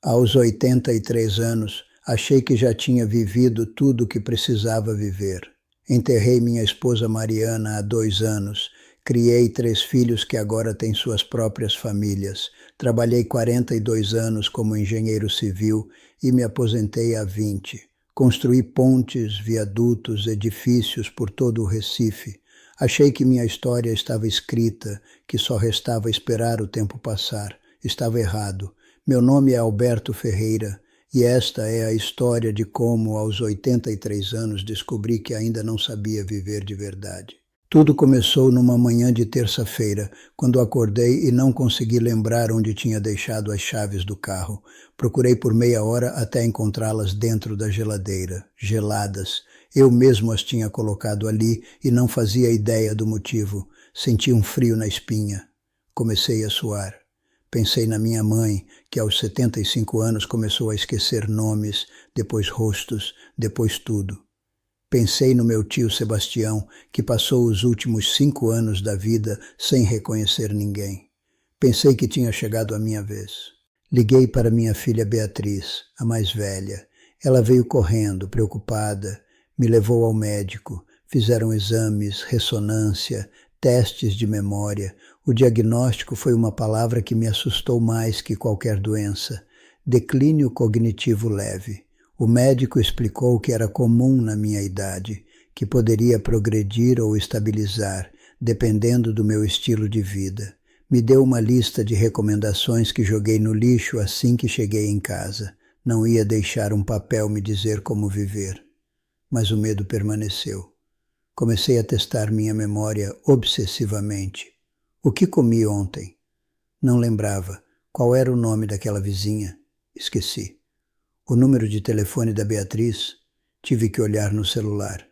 Aos 83 anos, achei que já tinha vivido tudo o que precisava viver. Enterrei minha esposa Mariana há 2 anos. Criei 3 filhos que agora têm suas próprias famílias. Trabalhei 42 anos como engenheiro civil e me aposentei há 20. Construí pontes, viadutos, edifícios por todo o Recife. Achei que minha história estava escrita, que só restava esperar o tempo passar. Estava errado. Meu nome é Alberto Ferreira e esta é a história de como, aos 83 anos, descobri que ainda não sabia viver de verdade. Tudo começou numa manhã de terça-feira, quando acordei e não consegui lembrar onde tinha deixado as chaves do carro. Procurei por meia hora até encontrá-las dentro da geladeira, geladas. Eu mesmo as tinha colocado ali e não fazia ideia do motivo. Senti um frio na espinha. Comecei a suar. Pensei na minha mãe, que aos 75 anos começou a esquecer nomes, depois rostos, depois tudo. Pensei no meu tio Sebastião, que passou os últimos 5 anos da vida sem reconhecer ninguém. Pensei que tinha chegado a minha vez. Liguei para minha filha Beatriz, a mais velha. Ela veio correndo, preocupada, me levou ao médico. Fizeram exames, ressonância, testes de memória. O diagnóstico foi uma palavra que me assustou mais que qualquer doença. Declínio cognitivo leve. O médico explicou que era comum na minha idade, que poderia progredir ou estabilizar, dependendo do meu estilo de vida. Me deu uma lista de recomendações que joguei no lixo assim que cheguei em casa. Não ia deixar um papel me dizer como viver. Mas o medo permaneceu. Comecei a testar minha memória obsessivamente. O que comi ontem? Não lembrava. Qual era o nome daquela vizinha? Esqueci. O número de telefone da Beatriz? Tive que olhar no celular.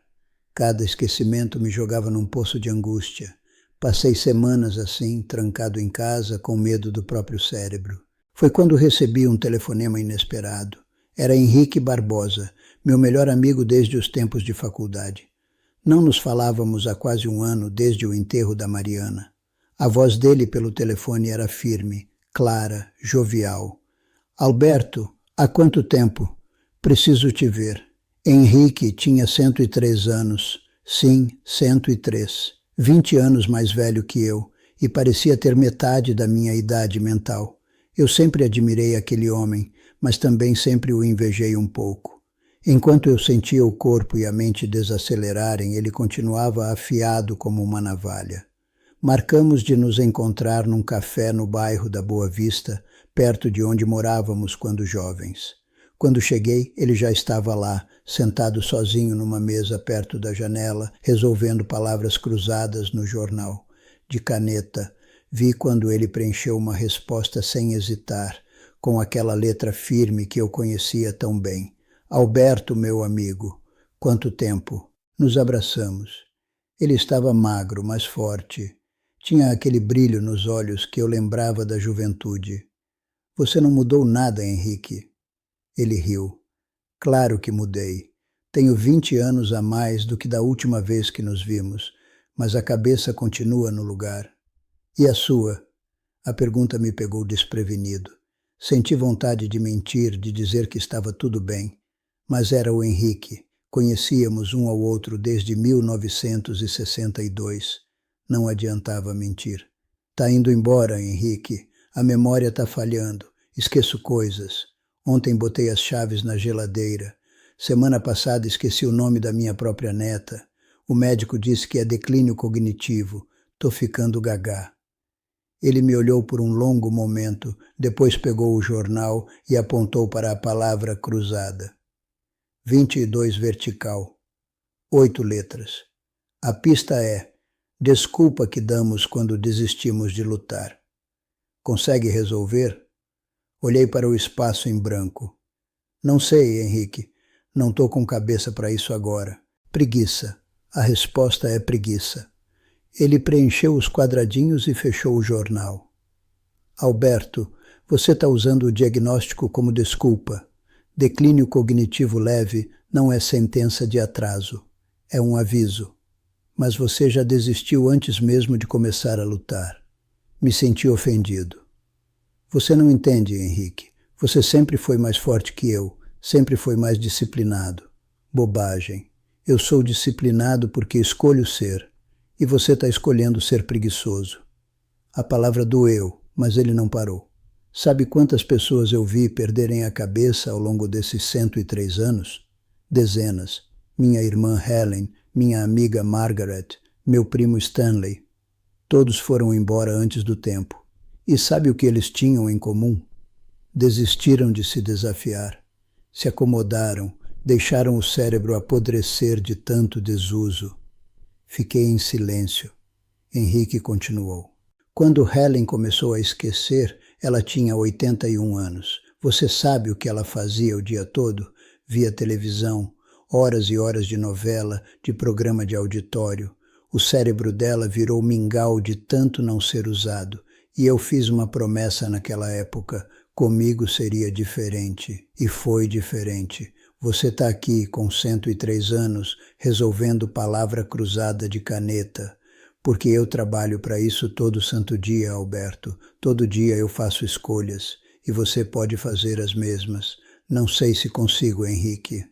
Cada esquecimento me jogava num poço de angústia. Passei semanas assim, trancado em casa, com medo do próprio cérebro. Foi quando recebi um telefonema inesperado. Era Henrique Barbosa, meu melhor amigo desde os tempos de faculdade. Não nos falávamos há quase 1 ano desde o enterro da Mariana. A voz dele pelo telefone era firme, clara, jovial. Alberto, há quanto tempo? Preciso te ver. Henrique tinha 103 anos. Sim, 103. 20 anos mais velho que eu, e parecia ter metade da minha idade mental. Eu sempre admirei aquele homem, mas também sempre o invejei um pouco. Enquanto eu sentia o corpo e a mente desacelerarem, ele continuava afiado como uma navalha. Marcamos de nos encontrar num café no bairro da Boa Vista, perto de onde morávamos quando jovens. Quando cheguei, ele já estava lá, sentado sozinho numa mesa perto da janela, resolvendo palavras cruzadas no jornal. De caneta, vi quando ele preencheu uma resposta sem hesitar, com aquela letra firme que eu conhecia tão bem. Alberto, meu amigo. Quanto tempo? Nos abraçamos. Ele estava magro, mas forte. Tinha aquele brilho nos olhos que eu lembrava da juventude. Você não mudou nada, Henrique. Ele riu. Claro que mudei. Tenho 20 anos a mais do que da última vez que nos vimos, mas a cabeça continua no lugar. E a sua? A pergunta me pegou desprevenido. Senti vontade de mentir, de dizer que estava tudo bem. Mas era o Henrique. Conhecíamos um ao outro desde 1962. Não adiantava mentir. Tá indo embora, Henrique. A memória tá falhando. Esqueço coisas. Ontem botei as chaves na geladeira. Semana passada esqueci o nome da minha própria neta. O médico disse que é declínio cognitivo. Tô ficando gagá. Ele me olhou por um longo momento, depois pegou o jornal e apontou para a palavra cruzada. 22 vertical. 8 letras. A pista é: desculpa que damos quando desistimos de lutar. Consegue resolver? Olhei para o espaço em branco. Não sei, Henrique. Não estou com cabeça para isso agora. Preguiça. A resposta é preguiça. Ele preencheu os quadradinhos e fechou o jornal. Alberto, você está usando o diagnóstico como desculpa. Declínio cognitivo leve não é sentença de atraso. É um aviso. Mas você já desistiu antes mesmo de começar a lutar. Me senti ofendido. Você não entende, Henrique. Você sempre foi mais forte que eu, sempre foi mais disciplinado. Bobagem. Eu sou disciplinado porque escolho ser, e você está escolhendo ser preguiçoso. A palavra doeu, mas ele não parou. Sabe quantas pessoas eu vi perderem a cabeça ao longo desses 103 anos? Dezenas. Minha irmã Helen, minha amiga Margaret, meu primo Stanley. Todos foram embora antes do tempo. E sabe o que eles tinham em comum? Desistiram de se desafiar. Se acomodaram, deixaram o cérebro apodrecer de tanto desuso. Fiquei em silêncio. Henrique continuou. Quando Helen começou a esquecer, ela tinha 81 anos. Você sabe o que ela fazia o dia todo? Via televisão, horas e horas de novela, de programa de auditório. O cérebro dela virou mingau de tanto não ser usado. E eu fiz uma promessa naquela época. Comigo seria diferente. E foi diferente. Você está aqui com 103 anos, resolvendo palavra cruzada de caneta. Porque eu trabalho para isso todo santo dia, Alberto. Todo dia eu faço escolhas. E você pode fazer as mesmas. Não sei se consigo, Henrique.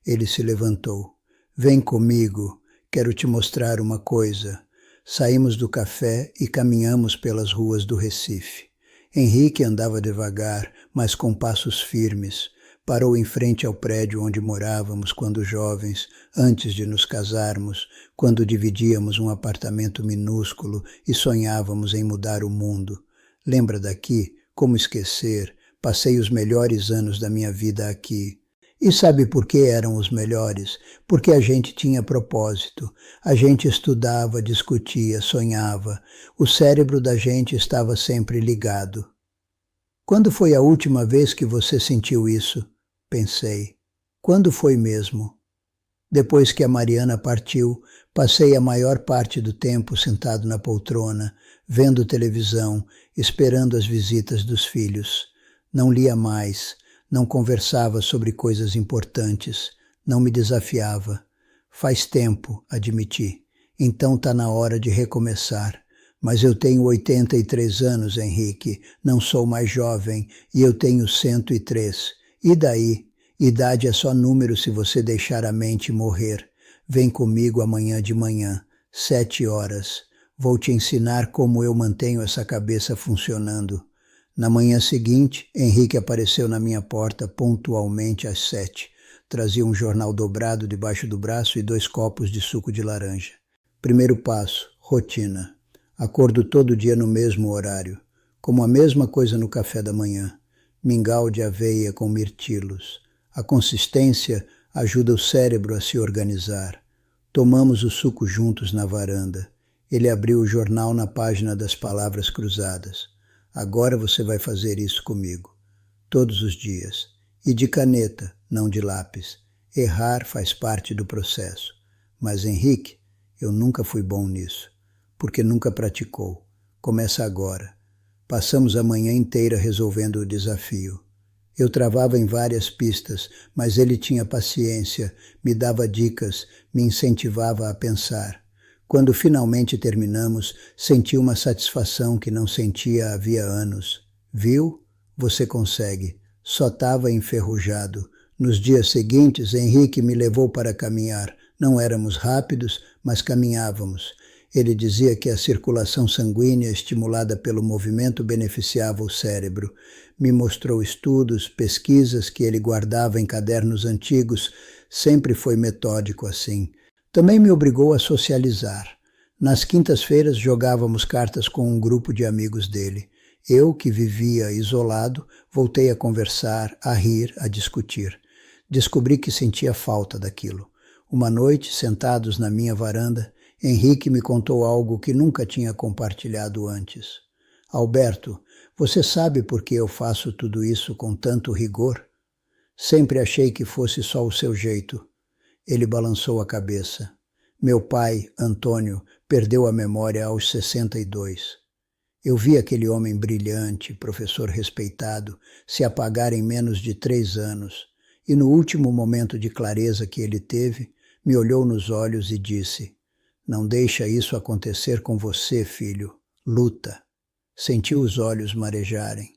Ele se levantou. Vem comigo. Quero te mostrar uma coisa. Saímos do café e caminhamos pelas ruas do Recife. Henrique andava devagar, mas com passos firmes. Parou em frente ao prédio onde morávamos quando jovens, antes de nos casarmos, quando dividíamos um apartamento minúsculo e sonhávamos em mudar o mundo. Lembra daqui? Como esquecer? Passei os melhores anos da minha vida aqui. E sabe por que eram os melhores? Porque a gente tinha propósito. A gente estudava, discutia, sonhava. O cérebro da gente estava sempre ligado. Quando foi a última vez que você sentiu isso? Pensei. Quando foi mesmo? Depois que a Mariana partiu, passei a maior parte do tempo sentado na poltrona, vendo televisão, esperando as visitas dos filhos. Não lia mais, não conversava sobre coisas importantes, não me desafiava. Faz tempo, admiti. Então está na hora de recomeçar. Mas eu tenho 83 anos, Henrique, não sou mais jovem, e eu tenho 103. E daí? Idade é só número se você deixar a mente morrer. Vem comigo amanhã de manhã, 7 horas. Vou te ensinar como eu mantenho essa cabeça funcionando. Na manhã seguinte, Henrique apareceu na minha porta pontualmente às 7. Trazia um jornal dobrado debaixo do braço e 2 copos de suco de laranja. Primeiro passo, rotina. Acordo todo dia no mesmo horário. Como a mesma coisa no café da manhã. Mingau de aveia com mirtilos. A consistência ajuda o cérebro a se organizar. Tomamos o suco juntos na varanda. Ele abriu o jornal na página das palavras cruzadas. Agora você vai fazer isso comigo. Todos os dias. E de caneta, não de lápis. Errar faz parte do processo. Mas, Henrique, eu nunca fui bom nisso. Porque nunca praticou. Começa agora. Passamos a manhã inteira resolvendo o desafio. Eu travava em várias pistas, mas ele tinha paciência, me dava dicas, me incentivava a pensar. Quando finalmente terminamos, senti uma satisfação que não sentia havia anos. Viu? Você consegue. Só estava enferrujado. Nos dias seguintes, Henrique me levou para caminhar. Não éramos rápidos, mas caminhávamos. Ele dizia que a circulação sanguínea estimulada pelo movimento beneficiava o cérebro. Me mostrou estudos, pesquisas que ele guardava em cadernos antigos. Sempre foi metódico assim. Também me obrigou a socializar. Nas quintas-feiras jogávamos cartas com um grupo de amigos dele. Eu, que vivia isolado, voltei a conversar, a rir, a discutir. Descobri que sentia falta daquilo. Uma noite, sentados na minha varanda, Henrique me contou algo que nunca tinha compartilhado antes. Alberto, você sabe por que eu faço tudo isso com tanto rigor? Sempre achei que fosse só o seu jeito. Ele balançou a cabeça. Meu pai, Antônio, perdeu a memória aos 62. Eu vi aquele homem brilhante, professor respeitado, se apagar em menos de 3 anos. E no último momento de clareza que ele teve, me olhou nos olhos e disse: não deixa isso acontecer com você, filho. Luta. Senti os olhos marejarem.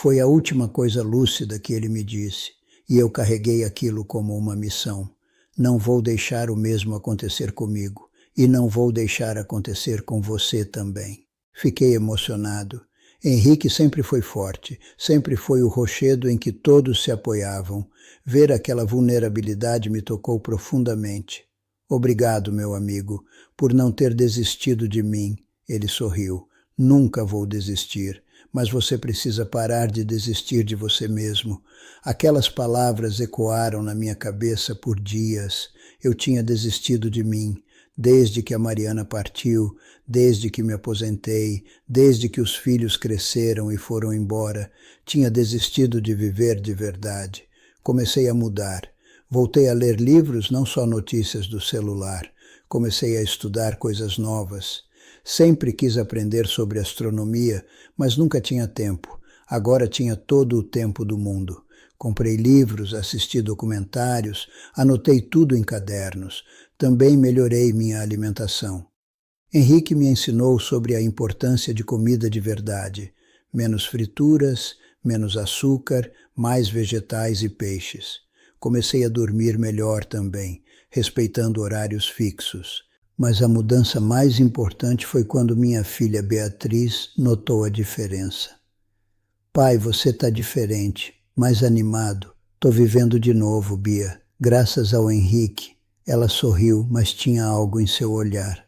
Foi a última coisa lúcida que ele me disse, e eu carreguei aquilo como uma missão. Não vou deixar o mesmo acontecer comigo, e não vou deixar acontecer com você também. Fiquei emocionado. Henrique sempre foi forte, sempre foi o rochedo em que todos se apoiavam. Ver aquela vulnerabilidade me tocou profundamente. Obrigado, meu amigo, por não ter desistido de mim. Ele sorriu. Nunca vou desistir, mas você precisa parar de desistir de você mesmo. Aquelas palavras ecoaram na minha cabeça por dias. Eu tinha desistido de mim. Desde que a Mariana partiu, desde que me aposentei, desde que os filhos cresceram e foram embora, tinha desistido de viver de verdade. Comecei a mudar. Voltei a ler livros, não só notícias do celular. Comecei a estudar coisas novas. Sempre quis aprender sobre astronomia, mas nunca tinha tempo. Agora tinha todo o tempo do mundo. Comprei livros, assisti documentários, anotei tudo em cadernos. Também melhorei minha alimentação. Henrique me ensinou sobre a importância de comida de verdade. Menos frituras, menos açúcar, mais vegetais e peixes. Comecei a dormir melhor também, respeitando horários fixos. Mas a mudança mais importante foi quando minha filha Beatriz notou a diferença. Pai, você está diferente, mais animado. Estou vivendo de novo, Bia, graças ao Henrique. Ela sorriu, mas tinha algo em seu olhar.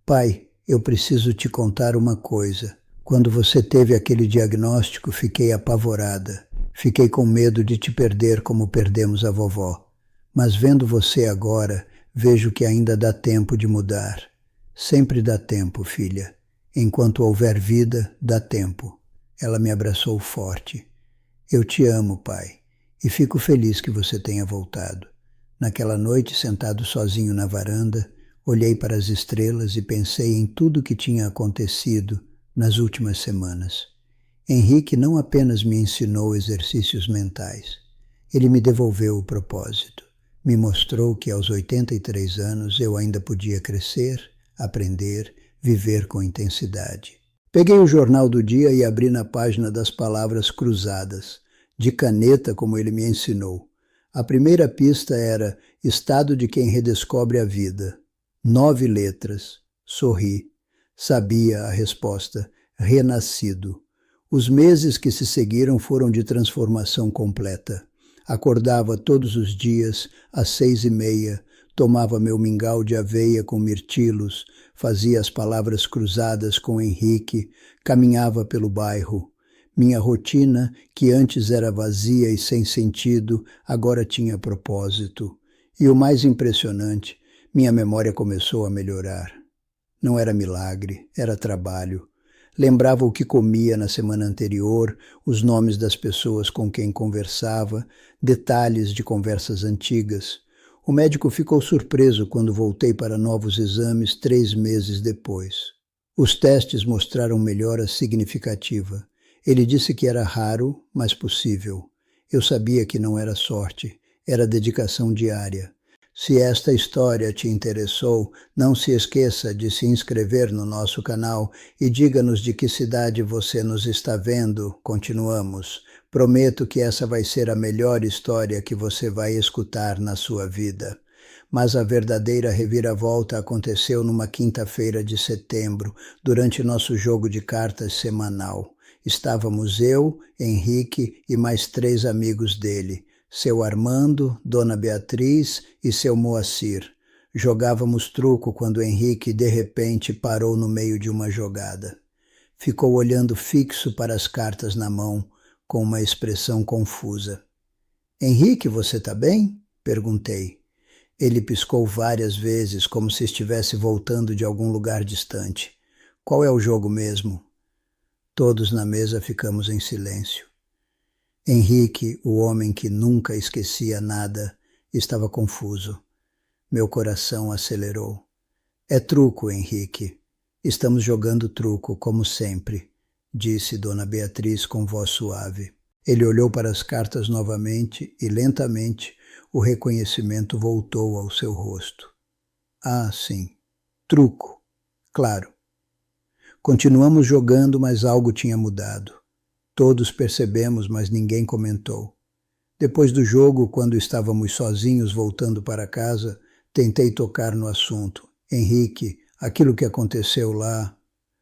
Pai, eu preciso te contar uma coisa. Quando você teve aquele diagnóstico, fiquei apavorada. Fiquei com medo de te perder como perdemos a vovó. Mas vendo você agora, vejo que ainda dá tempo de mudar. Sempre dá tempo, filha. Enquanto houver vida, dá tempo. Ela me abraçou forte. Eu te amo, pai, e fico feliz que você tenha voltado. Naquela noite, sentado sozinho na varanda, olhei para as estrelas e pensei em tudo que tinha acontecido nas últimas semanas. Henrique não apenas me ensinou exercícios mentais, ele me devolveu o propósito. Me mostrou que aos 83 anos eu ainda podia crescer, aprender, viver com intensidade. Peguei o jornal do dia e abri na página das palavras cruzadas, de caneta como ele me ensinou. A primeira pista era estado de quem redescobre a vida. 9 letras. Sorri. Sabia a resposta. Renascido. Os meses que se seguiram foram de transformação completa. Acordava todos os dias, às 6h30, tomava meu mingau de aveia com mirtilos, fazia as palavras cruzadas com Henrique, caminhava pelo bairro. Minha rotina, que antes era vazia e sem sentido, agora tinha propósito. E o mais impressionante, minha memória começou a melhorar. Não era milagre, era trabalho. Lembrava o que comia na semana anterior, os nomes das pessoas com quem conversava, detalhes de conversas antigas. O médico ficou surpreso quando voltei para novos exames 3 meses depois. Os testes mostraram melhora significativa. Ele disse que era raro, mas possível. Eu sabia que não era sorte, era dedicação diária. Se esta história te interessou, não se esqueça de se inscrever no nosso canal e diga-nos de que cidade você nos está vendo. Continuamos. Prometo que essa vai ser a melhor história que você vai escutar na sua vida. Mas a verdadeira reviravolta aconteceu numa quinta-feira de setembro, durante nosso jogo de cartas semanal. Estávamos eu, Henrique e mais 3 amigos dele, seu Armando, Dona Beatriz e seu Moacir. Jogávamos truco quando Henrique de repente parou no meio de uma jogada. Ficou olhando fixo para as cartas na mão, com uma expressão confusa. Henrique, você está bem? Perguntei. Ele piscou várias vezes, como se estivesse voltando de algum lugar distante. Qual é o jogo mesmo? Todos na mesa ficamos em silêncio. Henrique, o homem que nunca esquecia nada, estava confuso. Meu coração acelerou. É truco, Henrique. Estamos jogando truco, como sempre, disse Dona Beatriz com voz suave. Ele olhou para as cartas novamente e, lentamente, o reconhecimento voltou ao seu rosto. Ah, sim. Truco. Claro. Continuamos jogando, mas algo tinha mudado. Todos percebemos, mas ninguém comentou. Depois do jogo, quando estávamos sozinhos voltando para casa, tentei tocar no assunto. Henrique, aquilo que aconteceu lá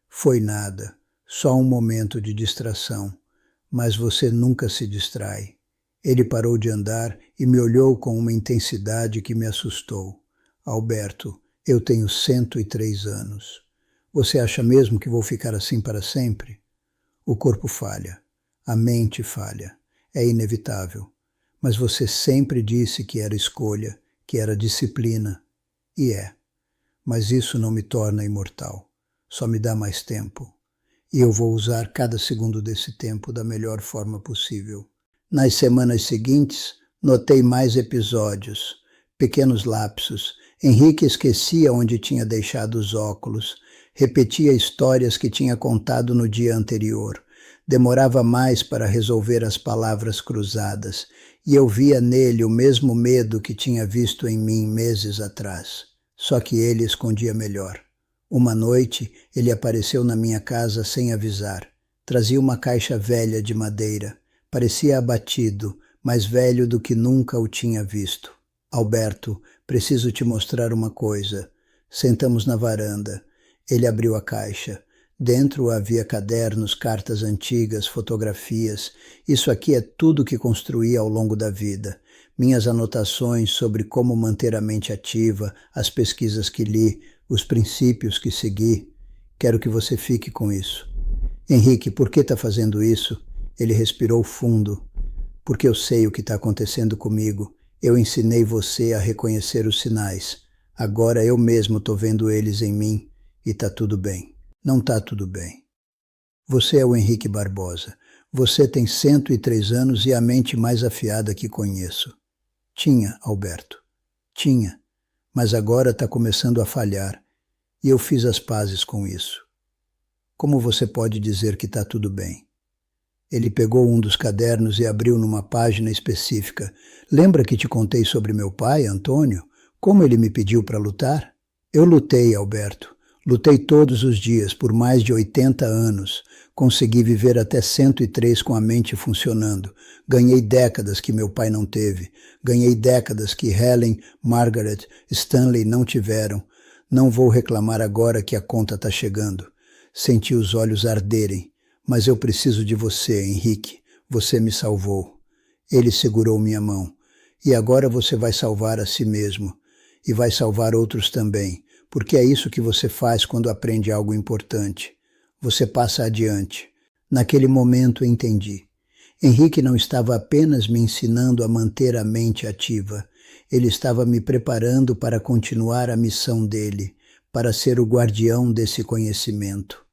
foi nada, só um momento de distração. Mas você nunca se distrai. Ele parou de andar e me olhou com uma intensidade que me assustou. Alberto, eu tenho 103 anos. Você acha mesmo que vou ficar assim para sempre? O corpo falha, a mente falha, é inevitável. Mas você sempre disse que era escolha, que era disciplina. E é. Mas isso não me torna imortal. Só me dá mais tempo. E eu vou usar cada segundo desse tempo da melhor forma possível. Nas semanas seguintes, notei mais episódios, pequenos lapsos. Henrique esquecia onde tinha deixado os óculos, repetia histórias que tinha contado no dia anterior. Demorava mais para resolver as palavras cruzadas, e eu via nele o mesmo medo que tinha visto em mim meses atrás. Só que ele escondia melhor. Uma noite, ele apareceu na minha casa sem avisar. Trazia uma caixa velha de madeira. Parecia abatido, mais velho do que nunca o tinha visto. Alberto, preciso te mostrar uma coisa. Sentamos na varanda. Ele abriu a caixa. Dentro havia cadernos, cartas antigas, fotografias. Isso aqui é tudo que construí ao longo da vida. Minhas anotações sobre como manter a mente ativa, as pesquisas que li, os princípios que segui. Quero que você fique com isso. Henrique, por que está fazendo isso? Ele respirou fundo. Porque eu sei o que está acontecendo comigo. Eu ensinei você a reconhecer os sinais. Agora eu mesmo estou vendo eles em mim e está tudo bem. Não está tudo bem. Você é o Henrique Barbosa. Você tem 103 anos e a mente mais afiada que conheço. Tinha, Alberto. Tinha. Mas agora está começando a falhar. E eu fiz as pazes com isso. Como você pode dizer que está tudo bem? Ele pegou um dos cadernos e abriu numa página específica. Lembra que te contei sobre meu pai, Antônio? Como ele me pediu para lutar? Eu lutei, Alberto. Lutei todos os dias, por mais de 80 anos. Consegui viver até 103 com a mente funcionando. Ganhei décadas que meu pai não teve. Ganhei décadas que Helen, Margaret, Stanley não tiveram. Não vou reclamar agora que a conta está chegando. Senti os olhos arderem. Mas eu preciso de você, Henrique. Você me salvou. Ele segurou minha mão. E agora você vai salvar a si mesmo. E vai salvar outros também. Porque é isso que você faz quando aprende algo importante. Você passa adiante. Naquele momento entendi. Henrique não estava apenas me ensinando a manter a mente ativa. Ele estava me preparando para continuar a missão dele, para ser o guardião desse conhecimento.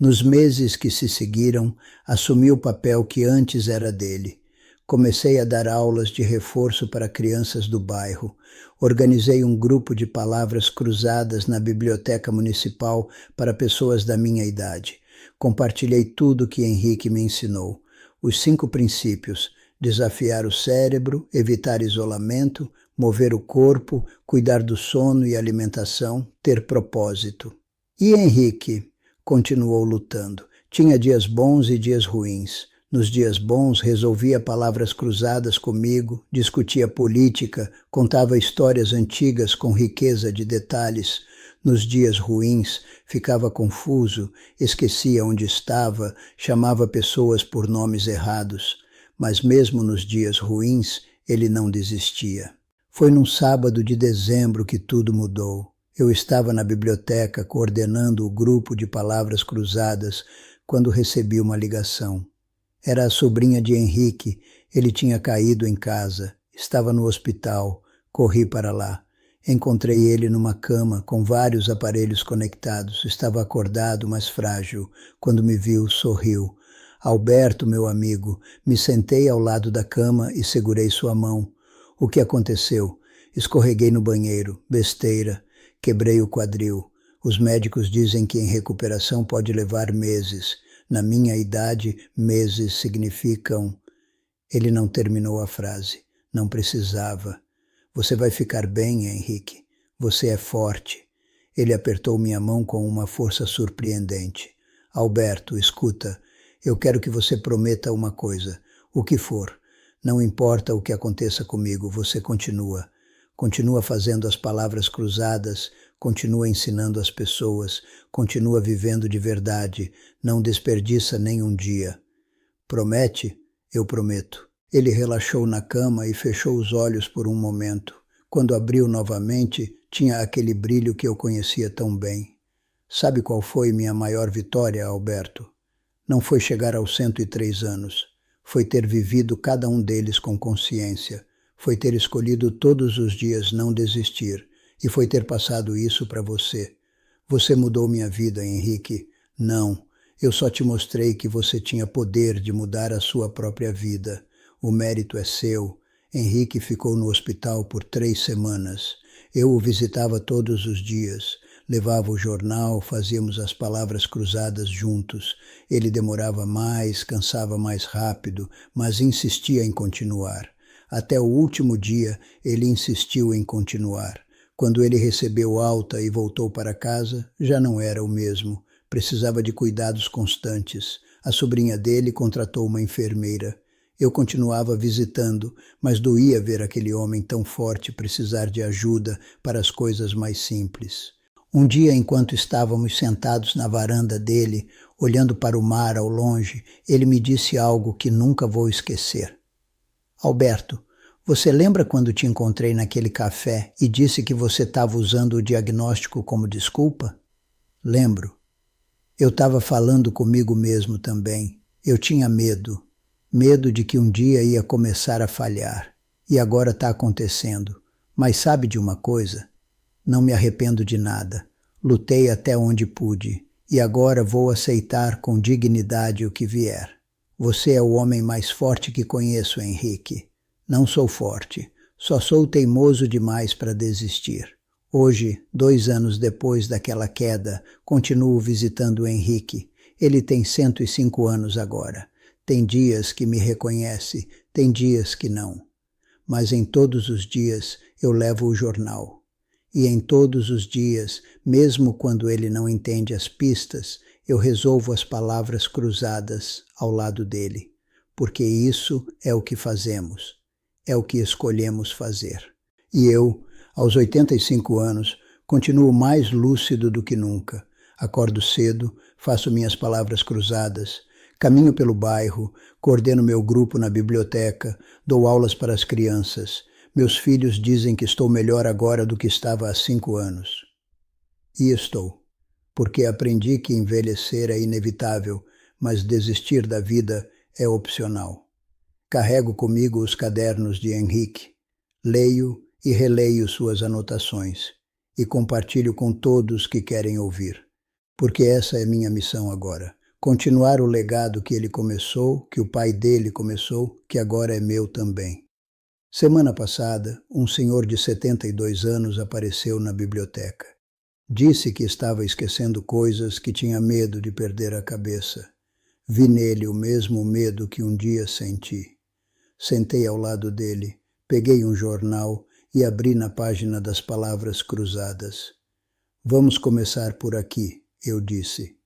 Nos meses que se seguiram, assumi o papel que antes era dele. Comecei a dar aulas de reforço para crianças do bairro. Organizei um grupo de palavras cruzadas na biblioteca municipal para pessoas da minha idade. Compartilhei tudo que Henrique me ensinou. Os 5 princípios: desafiar o cérebro, evitar isolamento, mover o corpo, cuidar do sono e alimentação, ter propósito. E Henrique continuou lutando. Tinha dias bons e dias ruins. Nos dias bons, resolvia palavras cruzadas comigo, discutia política, contava histórias antigas com riqueza de detalhes. Nos dias ruins, ficava confuso, esquecia onde estava, chamava pessoas por nomes errados. Mas mesmo nos dias ruins, ele não desistia. Foi num sábado de dezembro que tudo mudou. Eu estava na biblioteca coordenando o grupo de palavras cruzadas quando recebi uma ligação. Era a sobrinha de Henrique. Ele tinha caído em casa. Estava no hospital. Corri para lá. Encontrei ele numa cama com vários aparelhos conectados. Estava acordado, mas frágil. Quando me viu, sorriu. Alberto, meu amigo. Me sentei ao lado da cama e segurei sua mão. O que aconteceu? Escorreguei no banheiro. Besteira. Quebrei o quadril. Os médicos dizem que em recuperação pode levar meses. Na minha idade, meses significam... Ele não terminou a frase. Não precisava. Você vai ficar bem, Henrique. Você é forte. Ele apertou minha mão com uma força surpreendente. Alberto, escuta. Eu quero que você prometa uma coisa, o que for. Não importa o que aconteça comigo, você continua. Continua fazendo as palavras cruzadas, continua ensinando as pessoas, continua vivendo de verdade, não desperdiça nem um dia. Promete? Eu prometo. Ele relaxou na cama e fechou os olhos por um momento. Quando abriu novamente, tinha aquele brilho que eu conhecia tão bem. Sabe qual foi minha maior vitória, Alberto? Não foi chegar aos 103 anos. Foi ter vivido cada um deles com consciência. Foi ter escolhido todos os dias não desistir. E foi ter passado isso para você. Você mudou minha vida, Henrique. Não, eu só te mostrei que você tinha poder de mudar a sua própria vida. O mérito é seu. Henrique ficou no hospital por 3 semanas. Eu o visitava todos os dias. Levava o jornal, fazíamos as palavras cruzadas juntos. Ele demorava mais, cansava mais rápido, mas insistia em continuar. Até o último dia, ele insistiu em continuar. Quando ele recebeu alta e voltou para casa, já não era o mesmo. Precisava de cuidados constantes. A sobrinha dele contratou uma enfermeira. Eu continuava visitando, mas doía ver aquele homem tão forte precisar de ajuda para as coisas mais simples. Um dia, enquanto estávamos sentados na varanda dele, olhando para o mar ao longe, ele me disse algo que nunca vou esquecer. Alberto, você lembra quando te encontrei naquele café e disse que você estava usando o diagnóstico como desculpa? Lembro. Eu estava falando comigo mesmo também. Eu tinha medo. Medo de que um dia ia começar a falhar. E agora está acontecendo. Mas sabe de uma coisa? Não me arrependo de nada. Lutei até onde pude. E agora vou aceitar com dignidade o que vier. Você é o homem mais forte que conheço, Henrique. Não sou forte. Só sou teimoso demais para desistir. Hoje, 2 anos depois daquela queda, continuo visitando o Henrique. Ele tem 105 anos agora. Tem dias que me reconhece, tem dias que não. Mas em todos os dias eu levo o jornal. E em todos os dias, mesmo quando ele não entende as pistas, eu resolvo as palavras cruzadas ao lado dele. Porque isso é o que fazemos. É o que escolhemos fazer. E eu, aos 85 anos, continuo mais lúcido do que nunca. Acordo cedo, faço minhas palavras cruzadas, caminho pelo bairro, coordeno meu grupo na biblioteca, dou aulas para as crianças. Meus filhos dizem que estou melhor agora do que estava há 5 anos. E estou, porque aprendi que envelhecer é inevitável, mas desistir da vida é opcional. Carrego comigo os cadernos de Henrique, leio e releio suas anotações e compartilho com todos que querem ouvir, porque essa é minha missão agora. Continuar o legado que ele começou, que o pai dele começou, que agora é meu também. Semana passada, um senhor de 72 anos apareceu na biblioteca. Disse que estava esquecendo coisas, que tinha medo de perder a cabeça. Vi nele o mesmo medo que um dia senti. Sentei ao lado dele, peguei um jornal e abri na página das palavras cruzadas. Vamos começar por aqui, eu disse.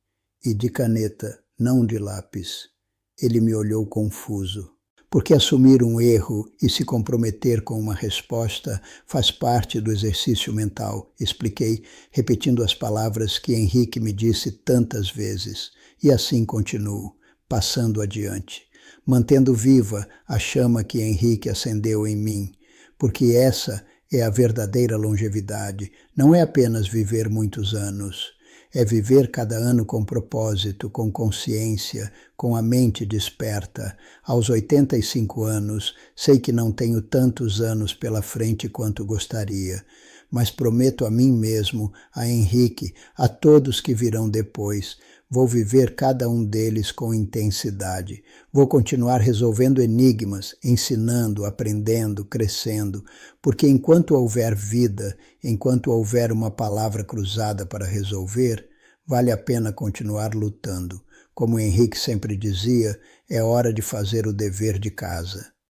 E de caneta, não de lápis. Ele me olhou confuso. Porque assumir um erro e se comprometer com uma resposta faz parte do exercício mental, expliquei, repetindo as palavras que Henrique me disse tantas vezes. E assim continuo, passando adiante, mantendo viva a chama que Henrique acendeu em mim, porque essa é a verdadeira longevidade, não é apenas viver muitos anos. É viver cada ano com propósito, com consciência, com a mente desperta. Aos 85 anos, sei que não tenho tantos anos pela frente quanto gostaria, mas prometo a mim mesmo, a Henrique, a todos que virão depois, vou viver cada um deles com intensidade. Vou continuar resolvendo enigmas, ensinando, aprendendo, crescendo, porque enquanto houver vida, enquanto houver uma palavra cruzada para resolver, vale a pena continuar lutando. Como Henrique sempre dizia, é hora de fazer o dever de casa.